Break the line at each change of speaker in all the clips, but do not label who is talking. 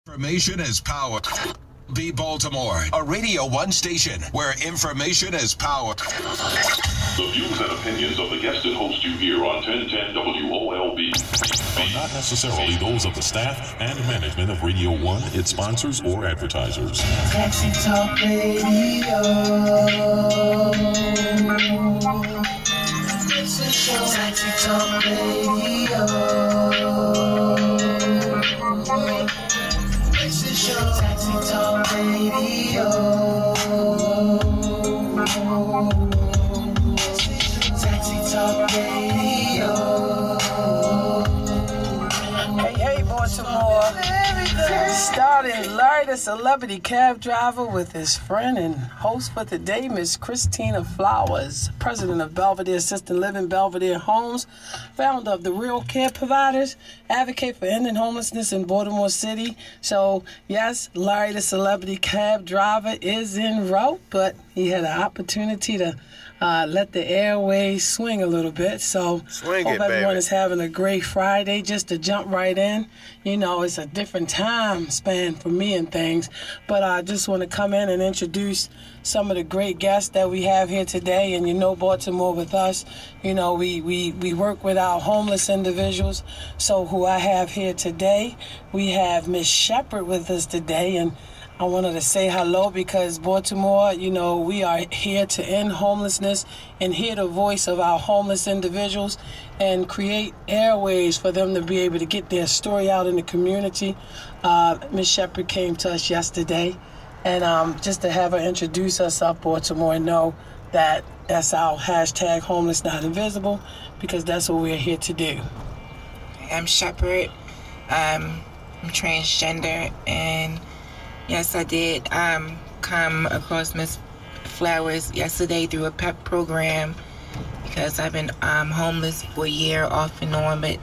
Information is power. Be Baltimore, a Radio 1 station where information is power.
The views and opinions of the guest and host you hear on 1010 WOLB
are not necessarily those of the staff and management of Radio 1, its sponsors, or advertisers.
Taxi Talk Radio. Taxi Talk Radio. Taxi Talk Radio. Taxi Talk Radio.
Hey, Baltimore. Starting Larry the Celebrity Cab Driver with his friend and host for today, Miss Christina Flowers, president of Belvedere Assisted Living Belvedere Homes, founder of the Real Care Providers, advocate for ending homelessness in Baltimore City. So, yes, Larry the Celebrity Cab Driver is en route, but he had an opportunity to let the airways swing a little bit. So hope everyone is having a great Friday. Just to jump right in, you know, it's a different time span for me and things, but I just want to come in and introduce some of the great guests that we have here today. And you know, Baltimore with us, you know, we work with our homeless individuals. So who I have here today, we have Miss Shepherd with us today, and I wanted to say hello because Baltimore, you know, we are here to end homelessness and hear the voice of our homeless individuals and create airways for them to be able to get their story out in the community. Ms. Shepherd came to us yesterday, and just to have her introduce herself, Baltimore, and know that that's our hashtag homeless not invisible, because that's what we're here to do.
I'm Shepherd. I'm transgender, and yes, I did come across Miss Flowers yesterday through a PEP program because I've been homeless for a year off and on, but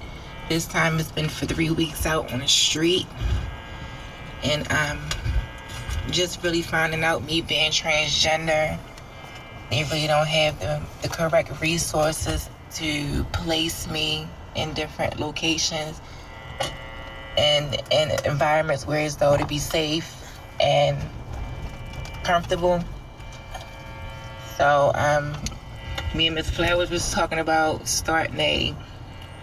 this time it's been for 3 weeks out on the street. And just really finding out, me being transgender, they really don't have the correct resources to place me in different locations and in environments where it's though to be safe and comfortable. So me and Miss Flowers was talking about starting a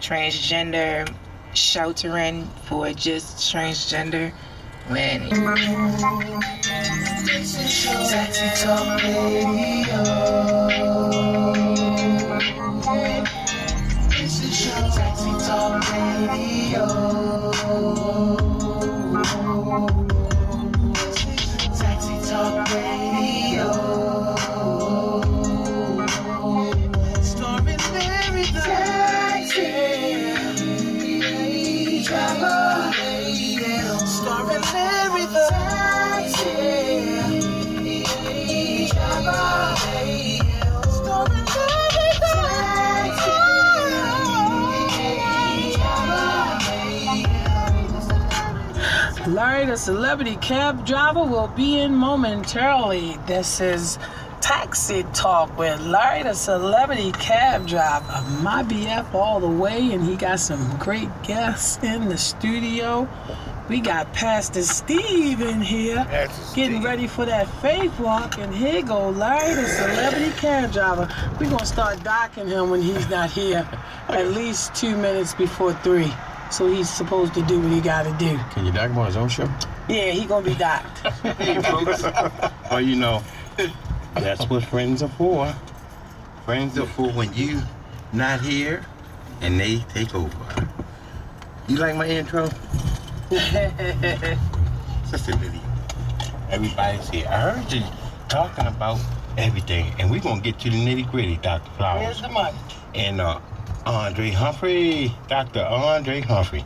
transgender sheltering for just transgender when
Taxi Talk Radio. Taxi Talk Radio. Taxi Talk Radio. Starring Larry the Taxi Driver. Starring Larry the Taxi Driver. Starring Larry the Taxi.
Larry the Celebrity Cab Driver will be in momentarily. This is Taxi Talk with Larry the Celebrity Cab Driver, my BF all the way, and he got some great guests in the studio. We got Pastor Steve in here, getting ready for that faith walk, and here go Larry the Celebrity Cab Driver. We're going to start docking him when he's not here, at least 2 minutes before 3. So he's supposed to do what he got to do.
Can you dock him on his own show?
Yeah, he going to be docked.
Hey, folks. Well, you know, that's what friends are for. Friends are for when you not here and they take over. You like my intro? Sister Lily, everybody's here. I heard you talking about everything, and we're going to get to the nitty-gritty, Dr. Flowers.
Where's the money?
And Andre Humphrey, Dr. Andre Humphrey.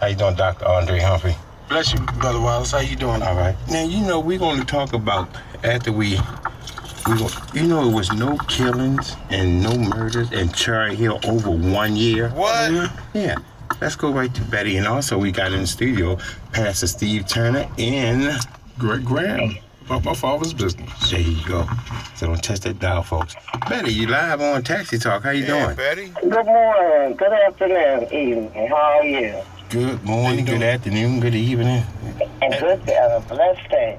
How you doing, Dr. Andre Humphrey?
Bless you, Brother Wallace. How you doing?
All right. Now, you know, we're going to talk about, after you know, it was no killings and no murders in Cherry Hill over 1 year.
What?
Yeah. Let's go right to Betty. And also, we got in the studio Pastor Steve Turner and
Greg Graham about my father's business.
There you go. So don't touch that dial, folks. Betty, you live on Taxi Talk. How you doing?
Betty.
Good morning, good afternoon, evening. How are you?
Good morning, good afternoon, good evening.
And good, blessed day.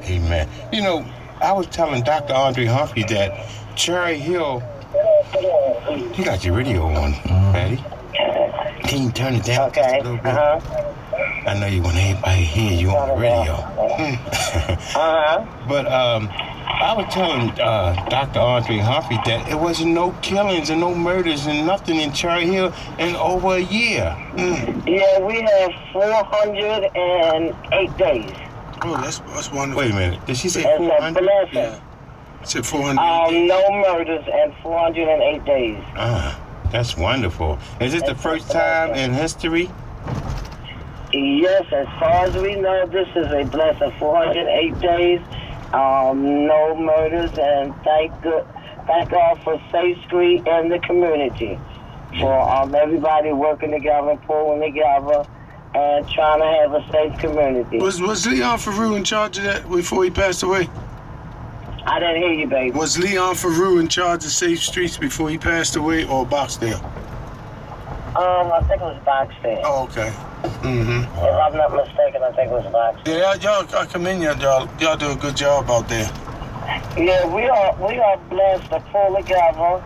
Amen. You know, I was telling Dr. Andre Humphrey that Cherry Hill. You got your radio on, Patty. Can you turn it down just a little bit? I know you want everybody to hear you on the radio. But I was telling Dr. Andre Humphrey that it wasn't no killings and no murders and nothing in Cherry Hill in over a year.
Yeah, we have 408 days.
Oh, that's wonderful.
Wait a minute. Did she say
That's
400?
a blessing.
Said 400.
No murders and 408 days.
That's wonderful. Is this the first time in history?
Yes, as far as we know, this is a blessing. 408 days, no murders, and thank God for Safe Street and the community for everybody working together, pulling together, and trying to have a safe community.
Was Leon Faroux in charge of that before he passed away?
I didn't hear you, baby.
Was Leon Faroux in charge of Safe Streets before he passed away, or Boxdale?
I think it was Boxdale.
Oh, okay. Mm-hmm.
If I'm not mistaken, I think it was Boxdale.
Yeah, y'all, I commend y'all. Y'all do a good job out there.
Yeah, we are blessed to pull together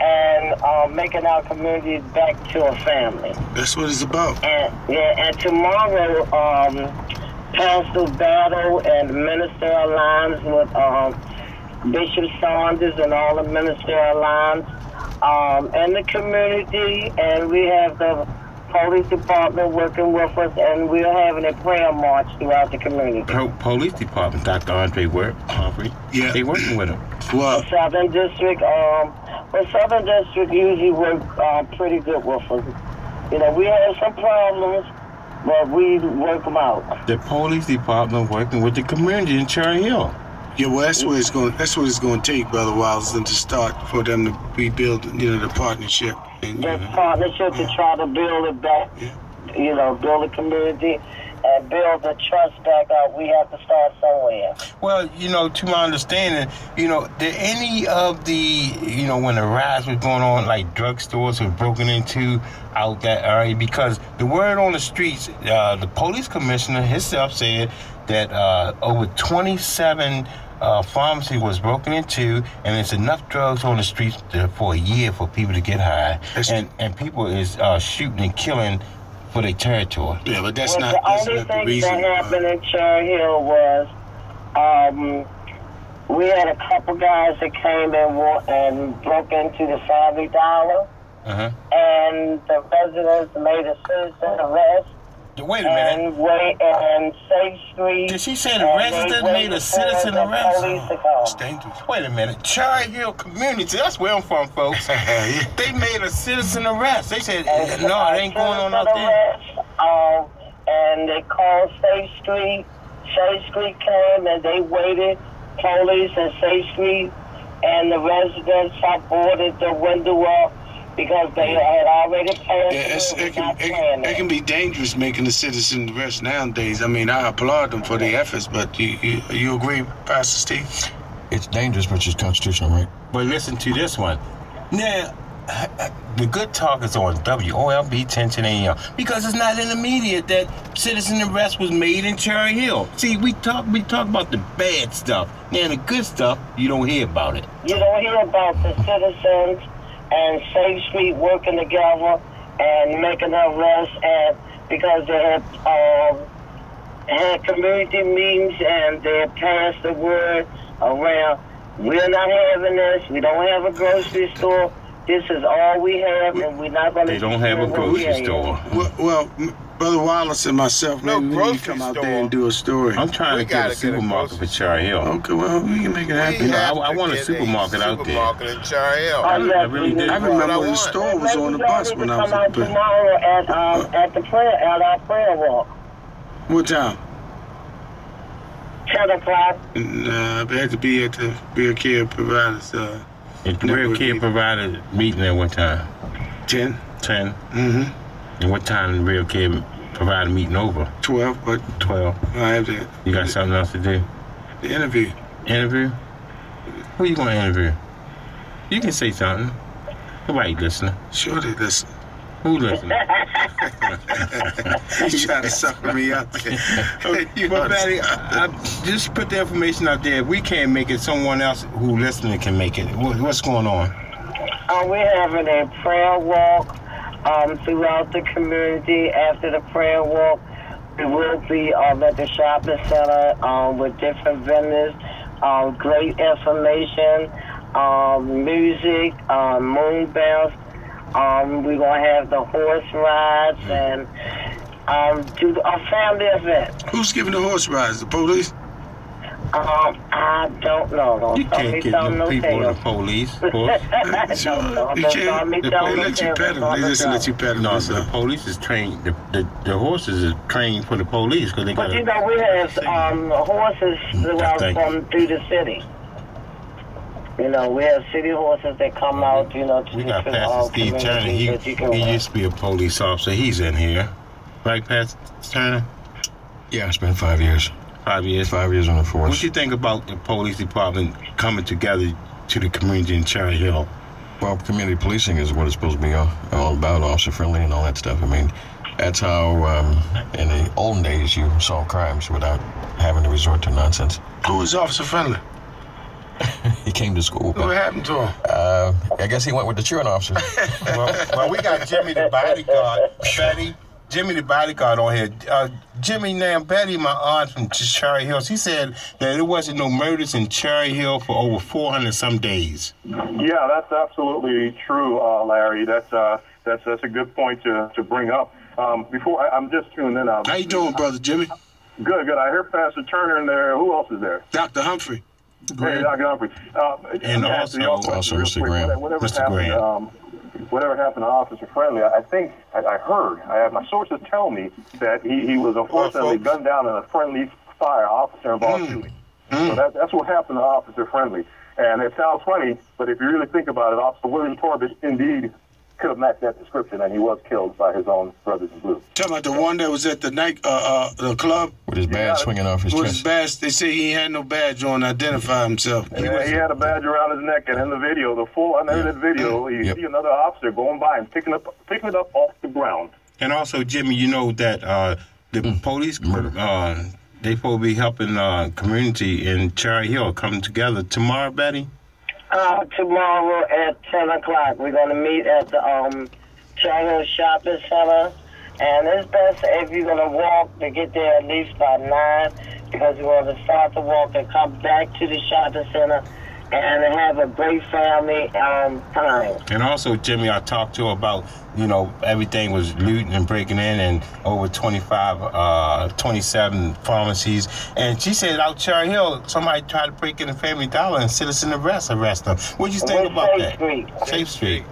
and making our community back to a family.
That's what it's about.
And tomorrow, Pastor Battle and Minister Alliance with Bishop Saunders and all the Minister Alliance and the community, and we have the police department working with us, and we're having a prayer march throughout the community.
Police department, Dr. Andre Humphrey.
Yeah.
They working with him.
Well,
Southern District, Southern District usually work pretty good with us. You know, we have some problems, but we work them out.
The police department working with the community in Cherry Hill.
yeah, well, that's what it's going to take, Brother Wallace, and to start for them to rebuild, the partnership. And,
partnership to try to build it back, build a community and build the trust back up. We have to start somewhere.
Well, to my understanding, did any of the, when the riots was going on, like drugstores were broken into out that area? Because the word on the streets, the police commissioner himself said that over 27 pharmacy was broken into, and there's enough drugs on the streets for a year for people to get high, and people is shooting and killing for their territory.
Yeah, but that's
The
not
only
the
thing
reason.
that happened in Cherry Hill was we had a couple guys that came and broke into the Family Dollar, and the residents made a citizen arrest.
Wait a minute.
And Safe Street.
Did she say the resident made a citizen arrest?
It's dangerous.
Wait a minute. Cherry Hill community, that's where I'm from, folks. They made a citizen arrest. They said, no, it ain't going on out there.
And they called Safe Street. Safe Street came and they waited. Police and Safe Street and the residents boarded the window up because they had already passed.
It can be dangerous making a citizen arrest nowadays. I mean, I applaud them for their efforts, but you agree, Pastor Steve?
It's dangerous, but it's constitutional, right?
But listen to this one. Now, the good talk is on WOLB 1010 AM because it's not in the media that citizen arrest was made in Cherry Hill. See, we talk about the bad stuff. Now, the good stuff, you don't hear about it.
You don't hear about the citizens and Safe Street working together and making arrests, and because they had community meetings and they had passed the word around. We're not having this. We don't have a grocery store. This is all we have, and we're not going to.
They don't have a grocery store.
Well, Brother Wallace and myself, maybe we need to come out there and do a story.
I'm trying to get a supermarket for Cherry Hill.
Okay, well, we can make it happen.
I want a supermarket out there.
In Cherry Hill.
I really did.
I remember when the store was on the bus when I was
at the tomorrow at our prayer walk.
What time?
10 o'clock.
We had to be at the Real Care Providers.
At the Real Care Providers meeting at what time?
10.
10. Mm-hmm. And what time the Real Care Provider meeting over?
12. But
12.
I have to.
You got something else to do?
The interview.
Interview? Who you gonna interview? You can say something. Nobody listening.
Sure they listen.
Who listening?
He's trying to sucker me out there.
But Betty, I just put the information out there. If we can't make it, someone else who listening can make it. What's going on?
We're having a prayer walk throughout the community. After the prayer walk, we will be at the shopping center with different vendors, great information, music, moon bells. We're going to have the horse rides and do a family event.
Who's giving the horse rides? The police?
I don't know.
You can't get no people in the police.
You can't. They let you pet them. They just let you pet them.
No, so the police is trained. The horses is trained for the police because they got.
But you know, we have horses through the city. You know, we have city horses that come out. You know,
we got Pastor Steve Turner. He used to be a police officer. He's in here, right, Pastor Turner?
Yeah, it's been 5 years.
5 years?
5 years on the force.
What do you think about the police department coming together to the community in Cherry Hill?
Well, community policing is what it's supposed to be all about, officer friendly and all that stuff. I mean, that's how in the olden days you solve crimes without having to resort to nonsense.
Who is officer friendly?
He came to school.
What happened to him?
I guess he went with the truant officer.
well, we got Jimmy the bodyguard. Betty, Jimmy the bodyguard on here. Jimmy, now Betty, my aunt from Cherry Hill, she said that there wasn't no murders in Cherry Hill for over 400 some days.
Yeah, that's absolutely true, Larry. That's a good point to bring up. Before I'm just tuning in.
How you doing, brother Jimmy?
Good. I hear Pastor Turner in there. Who else is there?
Dr. Humphrey.
Hey, Dr. Humphrey.
And also
Mr. Graham.
Whatever happened to Officer Friendly, I think I heard. I have my sources tell me that he was unfortunately gunned down in a friendly fire, officer involved shooting. So that's what happened to Officer Friendly. And it sounds funny, but if you really think about it, Officer William Torbett indeed could have matched that description, and he was killed by his own brothers in blue.
Talking about the one that was at the night, the club?
With his badge swinging off his chest.
With his badge, they say he had no badge on to identify himself.
Yeah, he had a badge around his neck, and in the video, the full unedited video, you see another officer going by and picking it up off the ground.
And also, Jimmy, you know that the police, they supposed to be helping community in Cherry Hill come together tomorrow, Betty?
Tomorrow at 10 o'clock. We're going to meet at the Cherry Hill Shopping Center. And it's best if you're going to walk to get there at least by 9, because we're going to start the walk and come back to the shopping center and have a great family time.
And also, Jimmy, I talked to her about, you know, everything was looting and breaking in and over 27 pharmacies. And she said out Cherry Hill, somebody tried to break in the Family Dollar and citizen arrest them. What do you think about that? Safe Street.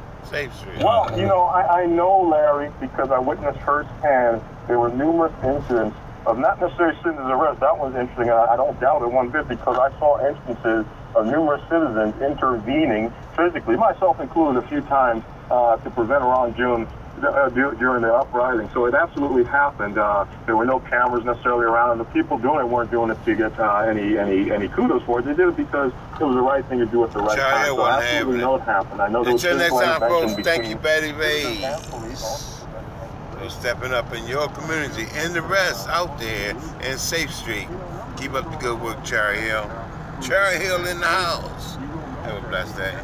Well, you know, I know, Larry, because I witnessed firsthand, there were numerous incidents of not necessarily citizens arrest. That was interesting, and I don't doubt it one bit, because I saw instances of numerous citizens intervening physically, myself included a few times, to prevent a wrongdoing during the uprising. So it absolutely happened. There were no cameras necessarily around, and the people doing it weren't doing it to get any kudos for it. They did it because it was the right thing to do at the right time. So I absolutely know it happened. I know there was
Until next time, folks,
between...
thank you, Betty Ray, for stepping up in your community and the rest out there in Safe Street. Keep up the good work, Cherry Hill. Cherry Hill in the house. Have a blessed day.